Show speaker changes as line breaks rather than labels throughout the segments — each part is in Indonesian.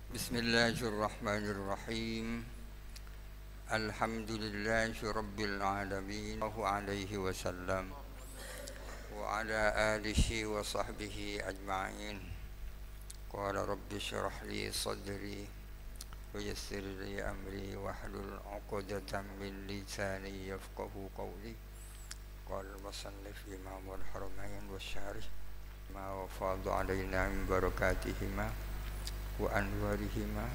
Bismillahirrahmanirrahim. Alhamdulillahi rabbil alamin. Sallallahu alaihi wasallam wa ala alihi wa sahbihi ajma'in. Qala rabbi shrah li sadri wa yassir li amri wahlul 'uqdatam min lisani yafqahu qawli. Qala al-musannif Imamul Haramain wasyarih ma wafadu alaina min barakatihima wa anwarihima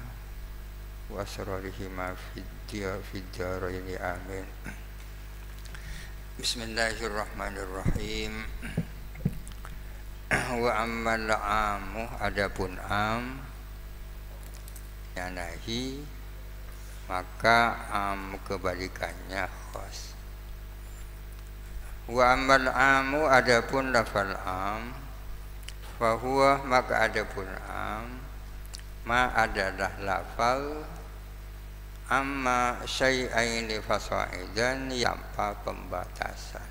wa asrarihima fid daraini amin. Bismillahirrahmanirrahim. Wa ammal amu, adapun am yanahi, maka am kebalikannya khas. Wa ammal amu, adapun lafal am, fahuwa, maka adapun am, ma adalah lafal amma syai'aini fasaidan, tanpa pembatasan.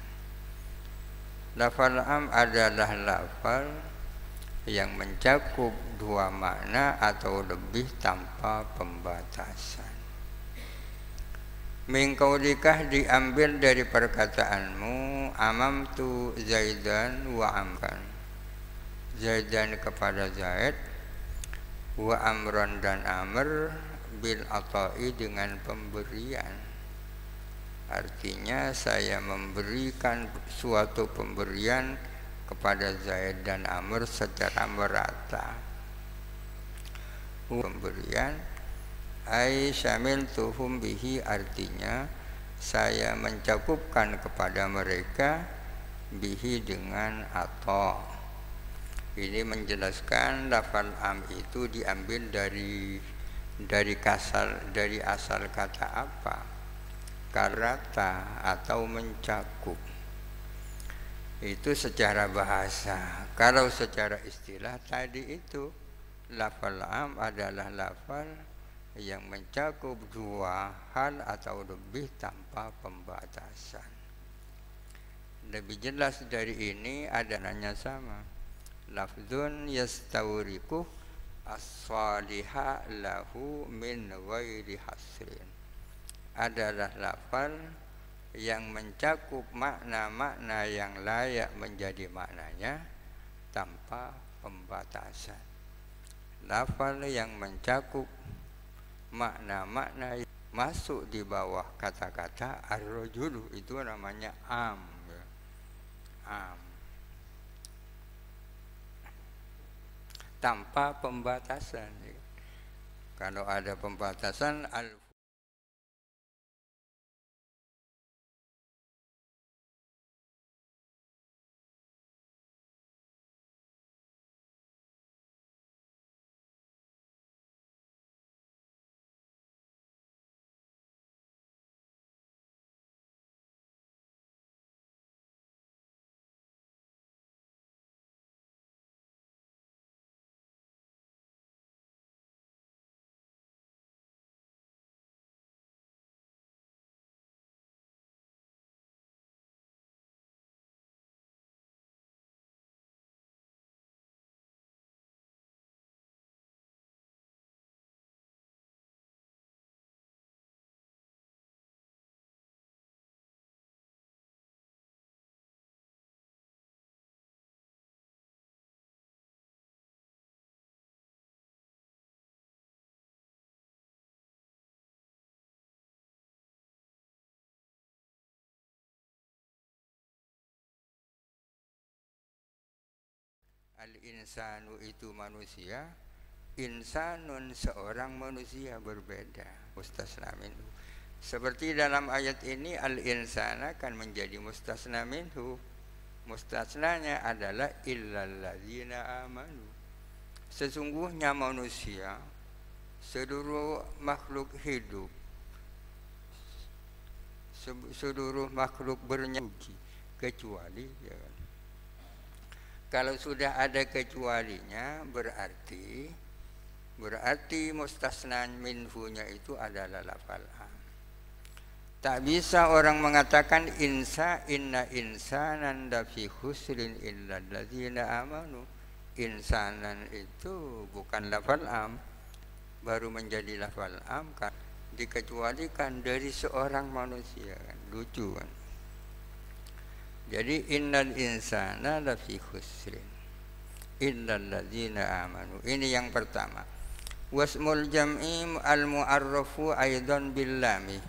Lafal am adalah lafal yang mencakup dua makna atau lebih tanpa pembatasan. Min qaulika, diambil dari perkataanmu, amamtu Zaidan wa amran, Zaidan kepada Zaid, wa amron dan amr, bil ata'i dengan pemberian. Artinya saya memberikan suatu pemberian kepada Zaid dan Amr secara merata. Pemberian ai syamiltuhum bihi, artinya saya mencukupkan kepada mereka bihi dengan ata. Ini menjelaskan lafal am itu diambil dari asal kata apa? Karata atau mencakup. Itu secara bahasa. Kalau secara istilah tadi itu lafal am adalah lafal yang mencakup dua hal atau lebih tanpa pembatasan. Lebih jelas dari ini adanya sama. Lafzun yastawriku as-saliha lahu min ghairi hasrin, adalah lafal yang mencakup makna-makna yang layak menjadi maknanya tanpa pembatasan. Lafal yang mencakup makna-makna yang masuk di bawah kata-kata ar-rajulu, itu namanya am. Am tanpa pembatasan. Kalau ada pembatasan, al-insanu itu manusia, insanun seorang manusia berbeda, mustasna minhu. Seperti dalam ayat ini al-insana kan menjadi mustasna minhu. Mustasnanya adalah illalladzina amanu. Sesungguhnya manusia, seluruh makhluk hidup, seluruh makhluk bernyawa kecuali ya. Kalau sudah ada kecualinya, berarti mustasnan minhunya itu adalah lafal am. Tak bisa orang mengatakan inna insanan lafi khusrin illa alladzina amanu. Insanan itu bukan lafal am, baru menjadi lafal am kan, dikecualikan dari seorang manusia kan. Lucu kan. Jadi innal insana lafi khusrin illal ladzina amanu. Ini yang pertama. Wasmul jam'i al mu'arrafu aidan bil lami,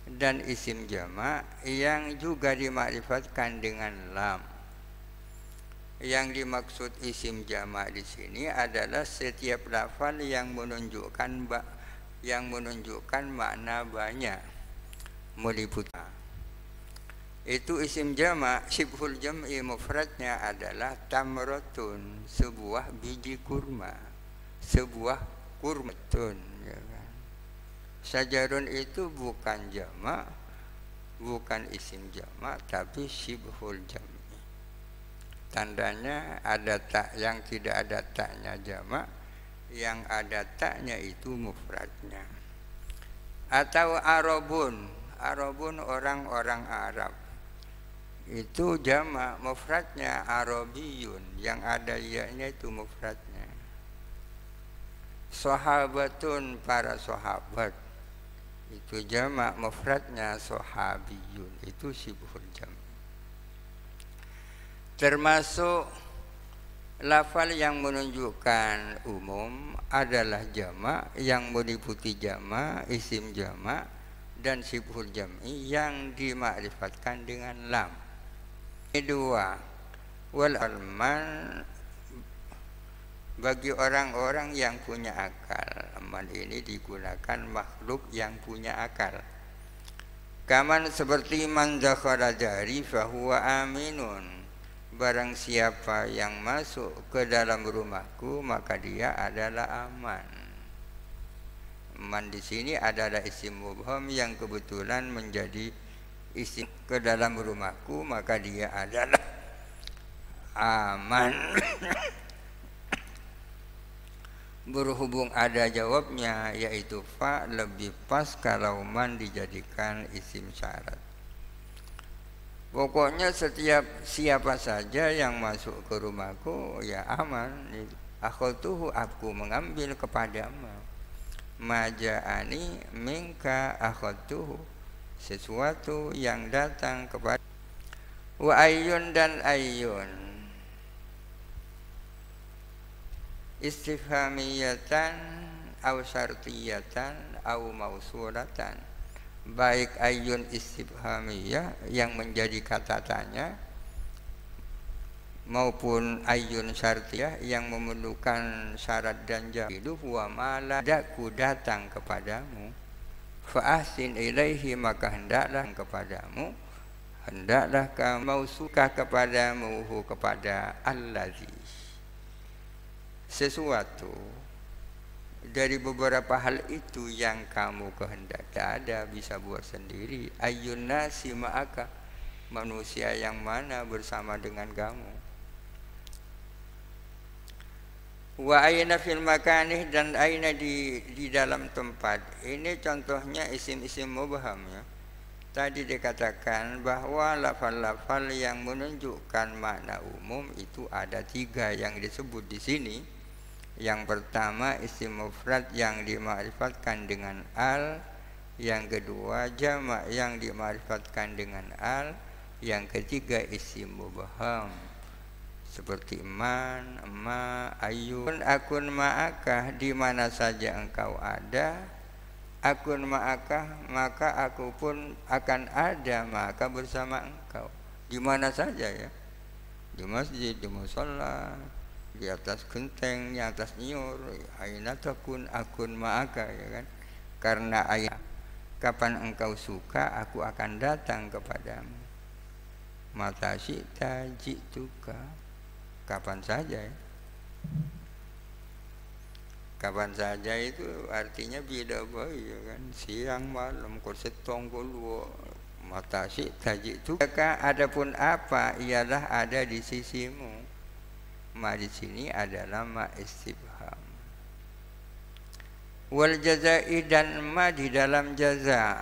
dan isim jamak yang juga dimakrifatkan dengan lam. Yang dimaksud isim jamak di sini adalah setiap lafal yang menunjukkan makna banyak, meliputi. Itu isim jamak. Syibhul jam'i mufradnya adalah tamratun, sebuah biji kurma, sebuah kurmatun, ya kan? Sajarun itu bukan jamak, bukan isim jamak, tapi syibhul jam'i. Tandanya ada tak, yang tidak ada taknya jamak, yang ada taknya itu mufradnya. Atau arabun, arabun orang-orang Arab, itu jamak, mufradnya arabiyun, yang ada ya-nya itu mufradnya. Sahabatun, para sahabat, itu jamak, mufradnya sahabiyun, itu syibhul jam'. Termasuk lafal yang menunjukkan umum adalah jamak, yang meliputi jamak, isim jamak, dan syibhul jam'i yang dimakrifatkan dengan lam. Kedua, wal alman, bagi orang-orang yang punya akal. Aman ini digunakan makhluk yang punya akal. Kaman, seperti man dakhala dari fahuwa aminun, barang siapa yang masuk ke dalam rumahku maka dia adalah aman. Man di sini adalah isim mubham yang kebetulan menjadi isim ke dalam rumahku maka dia adalah aman. Berhubung ada jawabnya yaitu fa, lebih pas kalau man dijadikan isim syarat. Pokoknya setiap siapa saja yang masuk ke rumahku ya aman. Akhadtuhu, aku mengambil kepadamu. Maja'ani minka akhadtuhu, sesuatu yang datang kepada. Wa ayyun, dan ayyun istifhamiyatan aw syartiyatan aw mausulatan. Baik ayyun istifhamiyah yang menjadi kata tanya maupun ayyun syartiyah yang memerlukan syarat dan jawab. Wa maladaku, datang kepadamu. Fa ahsin ilaihi, maka hendaklah kepadamu, hendaklah kamu suka kepadamu, kepada allazi, sesuatu dari beberapa hal itu yang kamu kehendaki. Ada, bisa buat sendiri. Ayyun nasi ma'aka, manusia yang mana bersama dengan kamu. Wa aina fil makanih, dan aina di dalam tempat. Ini contohnya isim-isim mubham ya. Tadi dikatakan bahwa lafal-lafal yang menunjukkan makna umum itu ada 3 yang disebut di sini. Yang pertama isim mufrad yang dimakrifatkan dengan al, yang kedua jamak yang dimakrifatkan dengan al, yang ketiga isim mubham seperti man, ma, ayyun. Akun ma'akah, di mana saja engkau ada. Akun ma'akah, maka aku pun akan ada maka bersama engkau. Di mana saja ya, di masjid, di musholla, di atas genteng, di atas nyur. Aina takun akun ma'aka, ya kan? Karena ayat kapan engkau suka aku akan datang kepadamu. Mata syi'ta ji'tuka, kapan saja ya. Kapan saja itu artinya beda baik ya kan, siang malam kursetong kuluo. Mata syi'ta ji'tuka, adapun apa ialah ada di sisimu. Ma di sini adalah ma istifham. Wal jazai, dan ma di dalam jaza.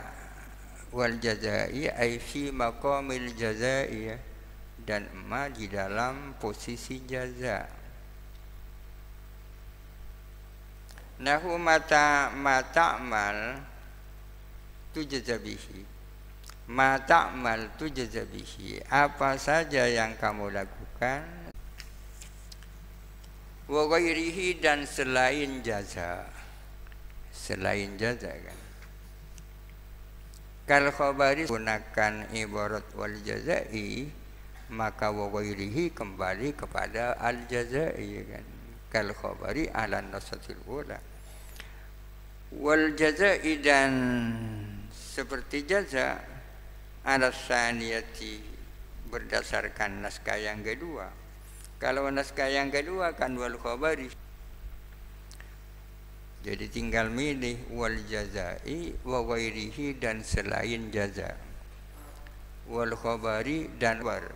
Wal jazai ai fi maqamil jazai, dan ma di dalam posisi jaza. Nahu mata'mal tujzabihi. Mata'mal tujzabihi. Apa saja yang kamu lakukan, wa ghairihi, dan selain jaza. Selain jaza kan. Kal khabari gunakan ibarat wal jazai, maka wa ghairihi kembali kepada al jazai kan. Kal khabari ala nasatil ula. Wal jazai, dan seperti jaza ala saniyati, berdasarkan naskah yang kedua. Kalau naskah yang kedua kan wal khabari, jadi tinggal milih wal jazai wa ghairihi, dan selain jaza. Wal khabari dan khabar,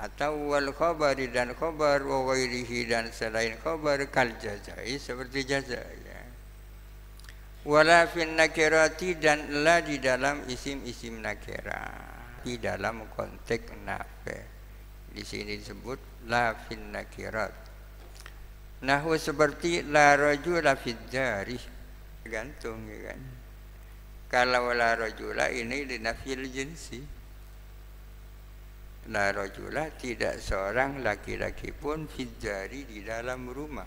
atau wal khabari dan khabar, wa ghairihi, dan selain khabar, kal jazai, seperti jaza ya. Wala fin nakirati, dan la di dalam isim-isim nakira, di dalam konteks nafi. Di sini disebut la fin nakirat. Nahwu seperti la rajula fid dari, gantung ya kan. Kalau la rajula ini linafil jinsi. La rajula, tidak seorang laki-laki pun fidjari, di dalam rumah.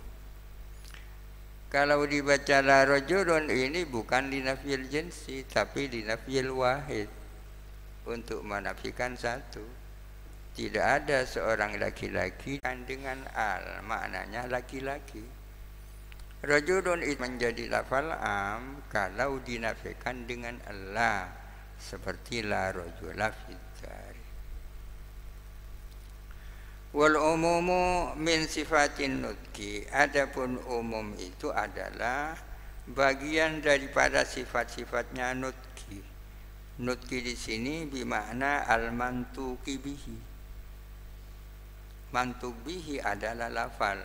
Kalau dibaca la rajulun, ini bukan linafil jinsi, tapi linafil wahid, untuk menafikan satu. Tidak ada seorang laki-laki dengan al, maknanya laki-laki. Rajulun itu menjadi lafal am kalau dinafikan dengan Allah, seperti la rajula fid dari. Wal umumu min sifatin nutki, adapun umum itu adalah bagian daripada sifat-sifatnya nutki. Nutki di sini bermakna al mantuqi bihi. Mantuq bihi adalah lafal.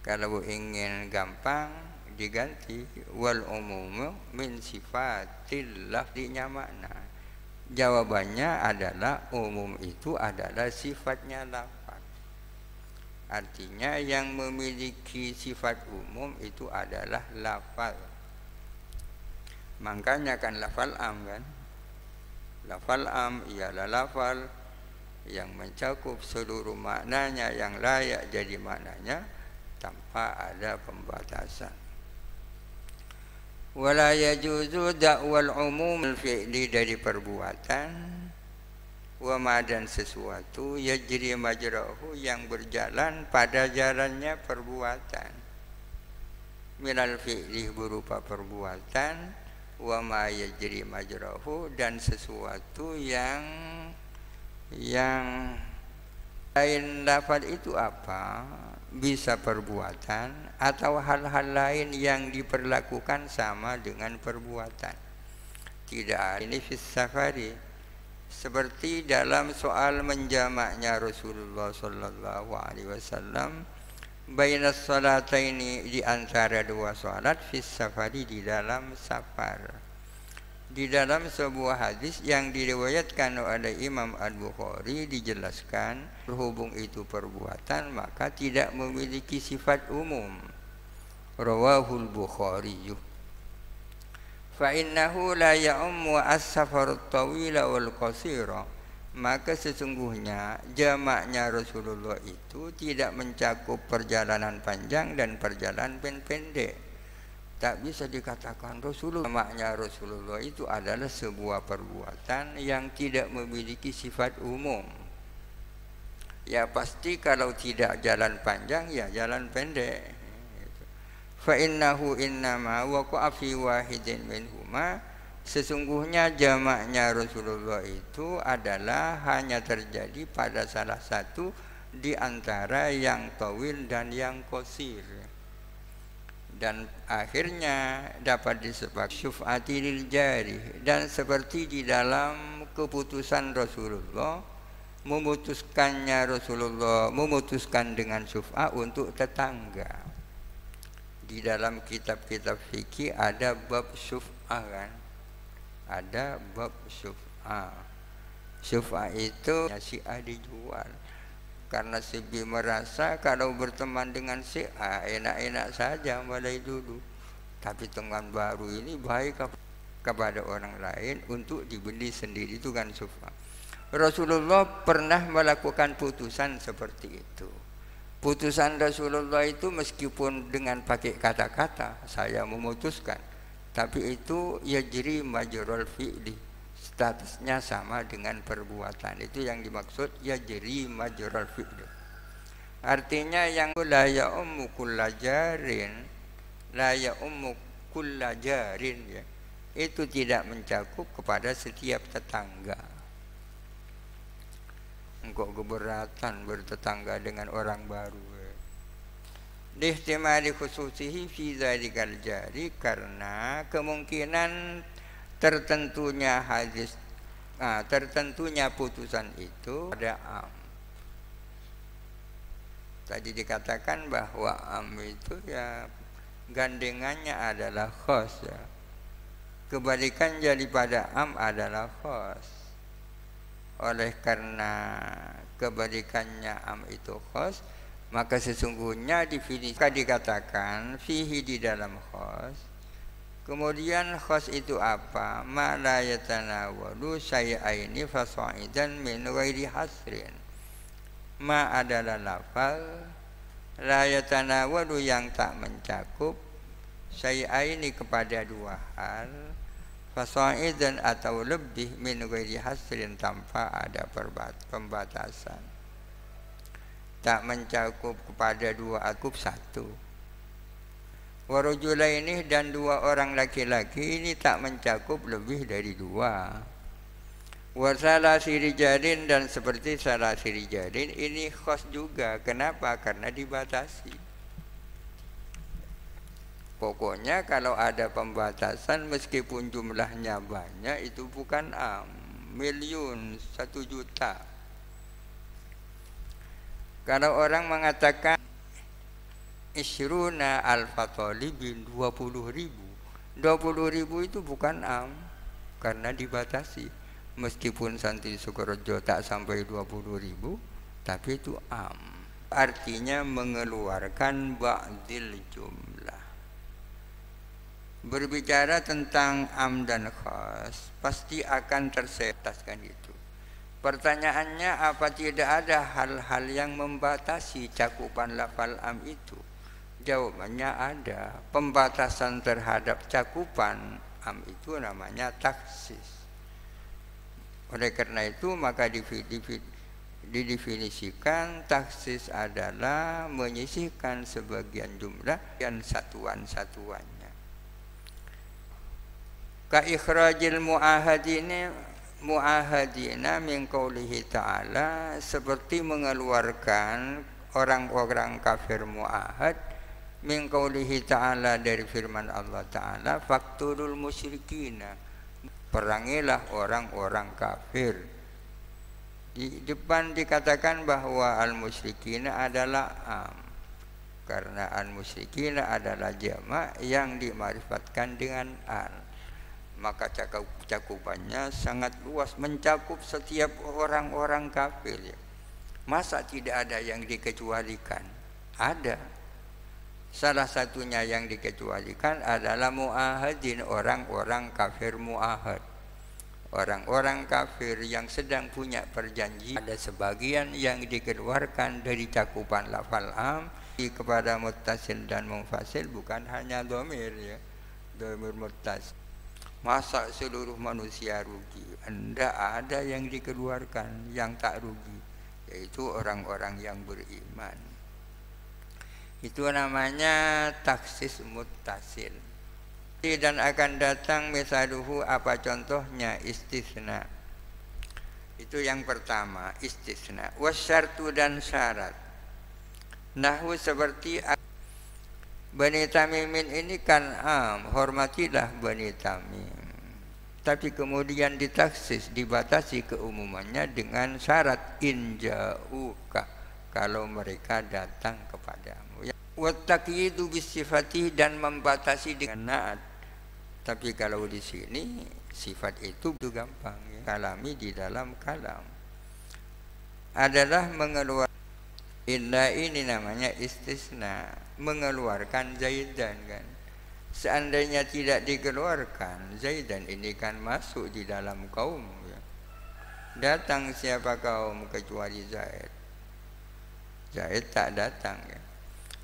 Kalau ingin gampang diganti wal umumu min sifatil lafdinya makna. Jawabannya adalah umum itu adalah sifatnya lafaz. Artinya yang memiliki sifat umum itu adalah lafaz. Makanya kan lafal am kan. Lafal am ialah lafal yang mencakup seluruh maknanya, yang layak jadi maknanya tanpa ada pembatasan. Wala yajuzu da'wal umum al-fi'li, dari perbuatan, wa ma, dan sesuatu, yajri majrahu, yang berjalan pada jalannya perbuatan, minal fi'li, berupa perbuatan, wa ma yajri majrahu, dan sesuatu yang lain lafaz itu apa? Bisa perbuatan atau hal-hal lain yang diperlakukan sama dengan perbuatan. Tidak, ini fis safari, seperti dalam soal menjamaknya Rasulullah sallallahu alaihi wasallam bainas salataini, di antara dua salat, fis safari, di dalam safar. Di dalam sebuah hadis yang diriwayatkan oleh Imam Al-Bukhari dijelaskan berhubung itu perbuatan maka tidak memiliki sifat umum. Rawahul Bukhari. Fa innahu la ya'ummu as-safar at-tawila wal qasira, maka sesungguhnya jamaknya Rasulullah itu tidak mencakup perjalanan panjang dan perjalanan pendek. Tak bisa dikatakan jamaknya Rasulullah itu adalah sebuah perbuatan yang tidak memiliki sifat umum. Ya pasti kalau tidak jalan panjang ya jalan pendek. Fa innahu innama waqa'a fi wahidin minhuma, sesungguhnya jamaknya Rasulullah itu adalah hanya terjadi pada salah satu di antara yang tawil dan yang qasir. Dan akhirnya dapat disebut syuf'ati lil jari, dan seperti di dalam keputusan Rasulullah, memutuskan dengan syuf'ah untuk tetangga. Di dalam kitab-kitab fikih ada bab syuf'ah kan, ada bab syuf'ah. Syuf'ah itu syiah dijual, Karena si B merasa kalau berteman dengan si A enak-enak saja mulai dulu. Tapi teman baru ini baik kepada orang lain untuk dibeli sendiri, itu kan sufa. Rasulullah pernah melakukan putusan seperti itu. Putusan Rasulullah itu meskipun dengan pakai kata-kata saya memutuskan, tapi itu yajri majrul fi'li, statusnya sama dengan perbuatan. Itu yang dimaksud yajri majrul fi'li. Artinya yang la ya ummu kullajarin, la ya ummu kullajarin, ya, itu tidak mencakup kepada setiap tetangga. Engkau keberatan bertetangga dengan orang baru. Lihtimali khususihi fi dzalikal jari, karena kemungkinan tertentunya hadis, tertentunya putusan itu ada am. Tadi dikatakan bahwa am itu ya gandengannya adalah khos, ya. Kebalikan daripada am adalah khos. Oleh karena kebalikannya am itu khos, maka sesungguhnya definisi dikatakan fihi di dalam khos. Kemudian khos itu apa? Ma la yatanawalu syai'aini fasaidan min ghairi hasrin. Ma adalah lafal, la yatanawalu yang tak mencakup, syai'aini kepada dua hal, fasaidan atau lebih, min ghairi hasrin tanpa ada pembatasan. Tak mencakup kepada dua akup satu. Warujulaini dan dua orang laki-laki ini tak mencakup lebih dari dua. Wasalasi rijalin dan seperti salasi rijalin ini khos juga. Kenapa? Karena dibatasi. Pokoknya kalau ada pembatasan meskipun jumlahnya banyak itu bukan am. Miliun, 1 juta. Kalau orang mengatakan isyruna alfa talibin, 20.000. 20.000 itu bukan am karena dibatasi. Meskipun santri Sukorejo tak sampai 20.000, tapi itu am. Artinya mengeluarkan ba'dil jumlah. Berbicara tentang am dan khas pasti akan tersetaskan itu. Pertanyaannya, apa tidak ada hal-hal yang membatasi cakupan lafal am itu? Jawabannya ada. Pembatasan terhadap cakupan am itu namanya taksis. Oleh karena itu maka didefinisikan taksis adalah menyisihkan sebagian jumlah dan satuan-satuannya. Ka ikhrajil mu'ahadina min qaulihi ta'ala, seperti mengeluarkan orang-orang kafir mu'ahad min qaulihi ta'ala, dari firman Allah Ta'ala, faqtulul musyrikina, perangilah orang-orang kafir. Di depan dikatakan bahwa al-musyrikina adalah am, karena al-musyrikina adalah jamak yang dimarifatkan dengan al. Maka cakupannya sangat luas, mencakup setiap orang-orang kafir. Masa tidak ada yang dikecualikan? Ada. Salah satunya yang dikecualikan adalah mu'ahadin, orang-orang kafir mu'ahad. Orang-orang kafir yang sedang punya perjanjian, ada sebagian yang dikeluarkan dari cakupan lafal am kepada muttasil dan munfasil, bukan hanya dhamir, ya, dhamir muttasil. Masa seluruh manusia rugi? Tidak ada yang dikeluarkan yang tak rugi, yaitu orang-orang yang beriman. Itu namanya taksis muttasil. Dan akan datang misaluhu, apa contohnya? Istisna. Itu yang pertama, istisna. Wasyartu dan syarat. Nahwu seperti Bani Tamimin ini kan am, hormatilah Bani Tamim. Tapi kemudian ditaksis, dibatasi keumumannya dengan syarat inja'uka, kalau mereka datang kepadamu. Wa taqyidu bisifati, dan membatasi dengan naat. Tapi kalau di sini sifat itu gampang, ya. Kalami di dalam kalam adalah mengeluarkan Illa ini namanya istisna, mengeluarkan Zaidan kan. Seandainya tidak dikeluarkan, Zaidan ini kan masuk di dalam kaum ya. Datang siapa kaum kecuali Zaid. Zaid tak datang ya.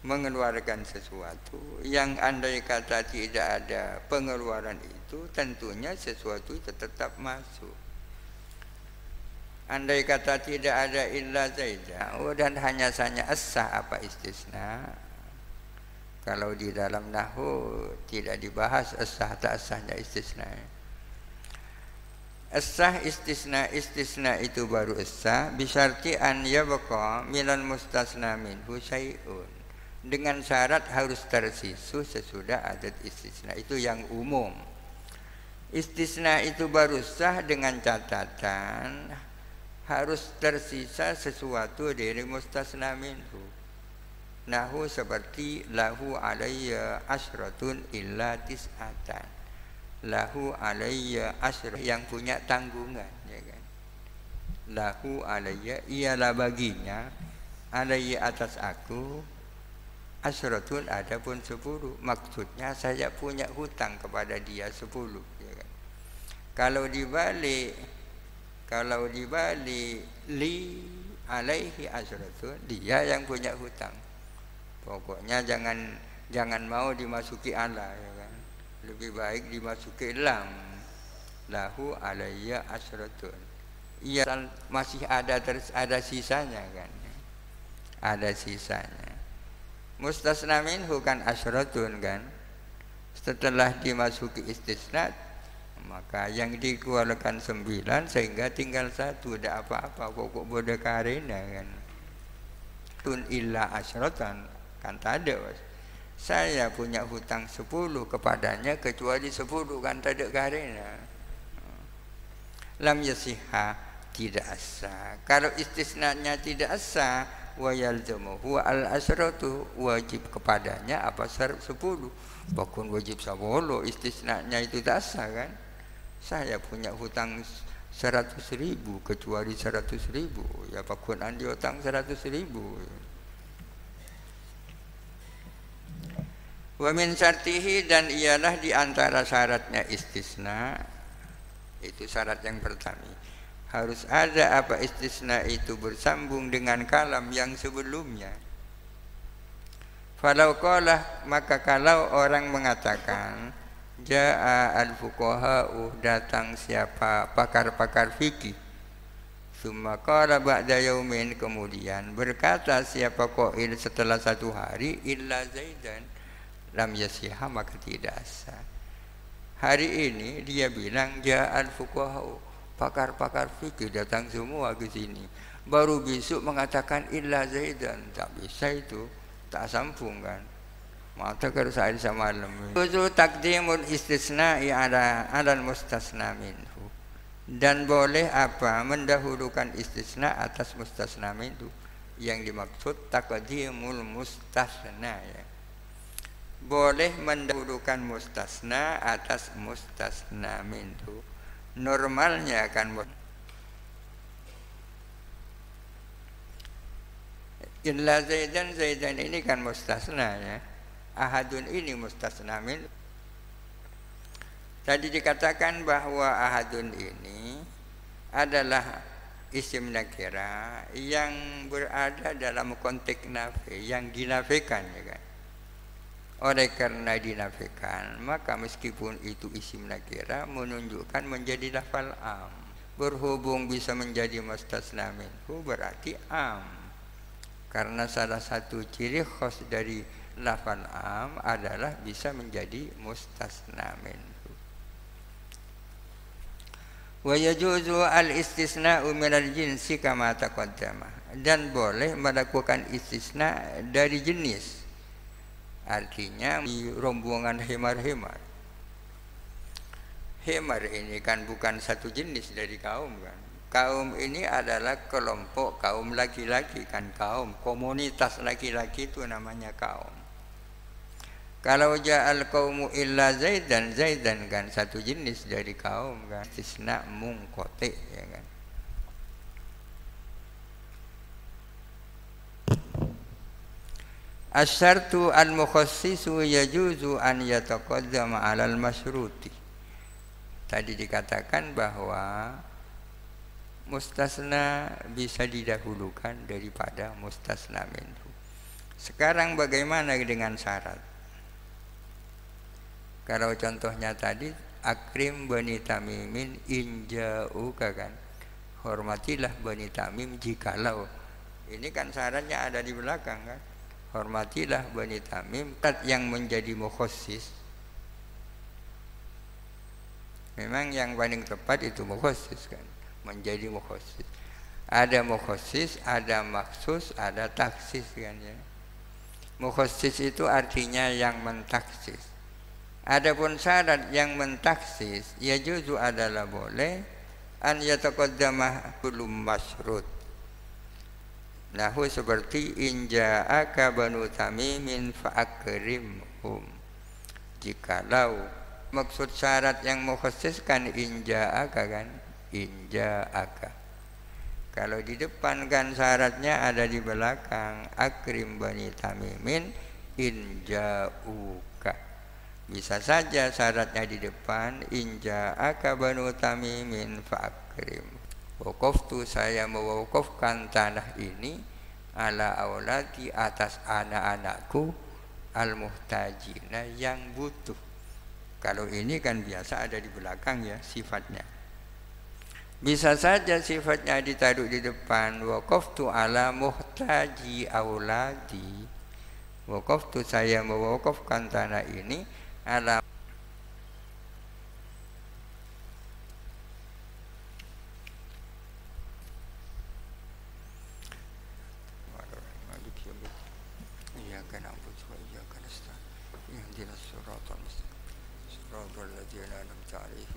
Mengeluarkan sesuatu yang andai kata tidak ada pengeluaran itu, tentunya sesuatu itu tetap masuk. Andai kata tidak ada illa Zaidan dan hanya saja as-sah apa istisna. Kalau di dalam nahwu tidak dibahas as-sah tak as-sahnya istisna. As-sah istisna, istisna itu baru as-sah bisyarti an yabqa minal mustasna minhu syai'un. Dengan syarat harus tersisu sesudah adat istisna, itu yang umum. Istisna itu baru sah dengan catatan harus tersisa sesuatu dari mustasna minhu. Nahu seperti lahu alayya asratun illa tis'atan. Lahu alayya asratun, yang punya tanggungan ya kan. Lahu alayya, ialah baginya, alayya atas aku, asratun adapun 10. Maksudnya saya punya hutang kepada dia 10 ya kan. Kalau dibalik li alaihi asratun, dia yang punya hutang. Pokoknya jangan mau dimasuki ala ya kan. Lebih baik dimasuki lam. Lahu alayya asratun. Iya, masih ada sisanya kan. Ada sisanya. Mustasna minhu kan asratun kan. Setelah dimasuki istisna, maka yang dikeluarkan 9 sehingga tinggal 1, tidak apa-apa, pokok bodoh karena kan. Tun illa asyratan kan tak ada. Saya punya hutang 10 kepadanya kecuali 10 kan tak ada karena. Lam yasihha, tidak sah. Kalau istisnanya tidak sah, wa yalzamuhu al asratu, wajib kepadanya apa 10. Bahkan wajib 10, istisnanya itu tak sah kan. Saya punya hutang 100.000 kecuali 100.000 ya Pak Quran dia hutang 100.000. Wa min syartihi, dan ialah di antara syaratnya istisna, itu syarat yang pertama, harus ada apa istisna itu bersambung dengan kalam yang sebelumnya. Falau qala, maka kalau orang mengatakan Ja'a al-fuqaha'u, datang siapa pakar-pakar fikih. Summa qala ba'da yaumin, kemudian berkata siapa qail setelah 1 hari, illa Zaidan, lam yasihha, maka tidak sah. Hari ini dia bilang Ja'a al-fuqaha'u, pakar-pakar fikih datang semua ke sini. Baru besok mengatakan illa Zaidan, tak bisa itu, tak sambung kan. Maka harus ada sama malam. Itu takdimul istisna'i ala mustasna minhu. Dan boleh apa? Mendahulukan istisna atas mustasna minhu. Yang dimaksud takdimul mustasna ya. Boleh mendahulukan mustasna atas mustasna minhu. Normalnya kan illa Zaidan, Zaidan ini kan mustasna ya. Ahadun ini mustasna min. Tadi dikatakan bahwa ahadun ini adalah isim nakira yang berada dalam konteks nafi, yang dinafikan ya kan. Oleh karena dinafikan, maka meskipun itu isim nakira menunjukkan menjadi lafal am. Berhubung bisa menjadi mustasna minhu berarti am. Karena salah satu ciri khas dari lafal am adalah bisa menjadi mustasna minhu. Wa yajuzu al-istisna'u minal jinsi kama taqaddama, dan boleh melakukan istisna dari jenis. Artinya di rombongan hemar-hemar. Hemar ini kan bukan satu jenis dari kaum kan. Kaum ini adalah kelompok kaum laki-laki kan, kaum komunitas laki-laki itu namanya kaum. Kalau ja'al qaumu illa Zaidan, Zaidan kan satu jenis dari kaum kan, istisna munqati ya kan. Asyartu al-mukhassisu yajuzu an yataqaddama 'alal masyruti. Tadi dikatakan bahwa mustasna bisa didahulukan daripada mustasna minhu. Sekarang bagaimana dengan syarat? Kalau contohnya tadi akrim Bani Tamimin inja'uka kan. Hormatilah Bani Tamim jikalau. Ini kan syaratnya ada di belakang kan. Hormatilah Bani Tamim. Yang menjadi mukhassis, memang yang paling tepat itu mukhassis kan. Menjadi mukhassis. Ada mukhassis, ada maksus, ada taksis kan ya. Mukhassis itu artinya yang mentaksis. Adapun syarat yang mentaksis, ya juzu adalah boleh an yataqaddamah belum masyrut. Nahu seperti inja'aka Banu Tamimin fa'akrimhum. Jikalau maksud syarat yang mukhassis kan inja'aka kan, inja'aka. Kalau di depan kan syaratnya ada di belakang, akrim Bani Tamimin inja'uka. Bisa saja syaratnya di depan, inja'aka Banu Tamimin fa'akrim. Waqaftu, saya mewakafkan tanah ini ala auladi, atas anak-anakku al-muhtajina, yang butuh. Kalau ini kan biasa ada di belakang ya sifatnya. Bisa saja sifatnya ditaruh di depan, waqaftu ala muhtaji auladi. Waqaftu, saya mewakafkan tanah ini ala اهدنا الصراط المستقيم صراط الذين أنعمت عليهم